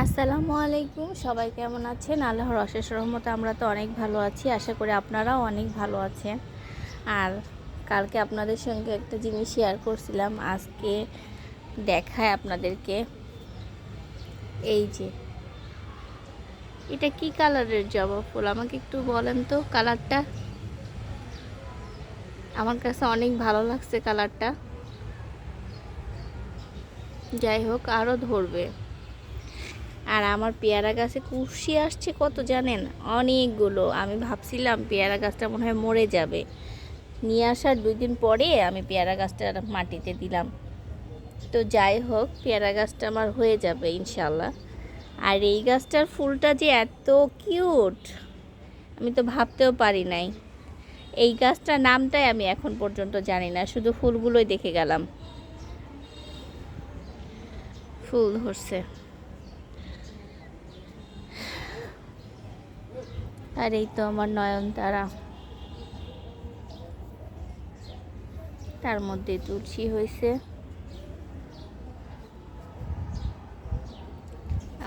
আসসালামু আলাইকুম, সবাই কেমন আছেন? আল্লাহর অশেষ রহমতে আমরা তো অনেক ভালো আছি। আশা করি আপনারাও অনেক ভালো আছেন। আর কালকে আপনাদের সঙ্গে একটা জিনিস শেয়ার করছিলাম, আজকে দেখায় আপনাদেরকে। এই যে এটা কি কালারের জবা ফুল, আমাকে একটু বলেন তো কালারটা। আমার কাছে অনেক ভালো লাগছে কালারটা। যাই হোক, আরও ধরবে। আর আমার পেয়ারা গাছে কুশি আসছে কত জানেন? অনেকগুলো। আমি ভাবছিলাম পেয়ারা গাছটা মনে হয় মরে যাবে। নিয়ে আসার 2 দিন পরে আমি পেয়ারা গাছটা মাটিতে দিলাম। তো যাই হোক, পেয়ারা গাছটা আমার হয়ে যাবে ইনশাল্লাহ। আর এই গাছটার ফুলটা যে এত কিউট, আমি তো ভাবতেও পারি নাই। এই গাছটার নামটাই আমি এখন পর্যন্ত জানি না, শুধু ফুলগুলোই দেখে গেলাম। ফুল ধরছে। আর এই তো আমার নয়নতারা, তার মধ্যে তুলসী হয়েছে।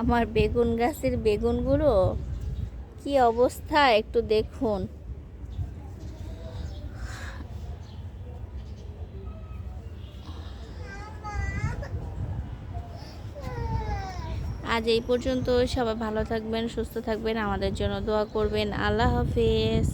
আমার বেগুন গাছের বেগুনগুলো কি অবস্থা একটু দেখুন। আজ এই পর্যন্ত। সবাই ভালো থাকবেন, সুস্থ থাকবেন, আমাদের জন্য দোয়া করবেন। আল্লাহ হাফেজ।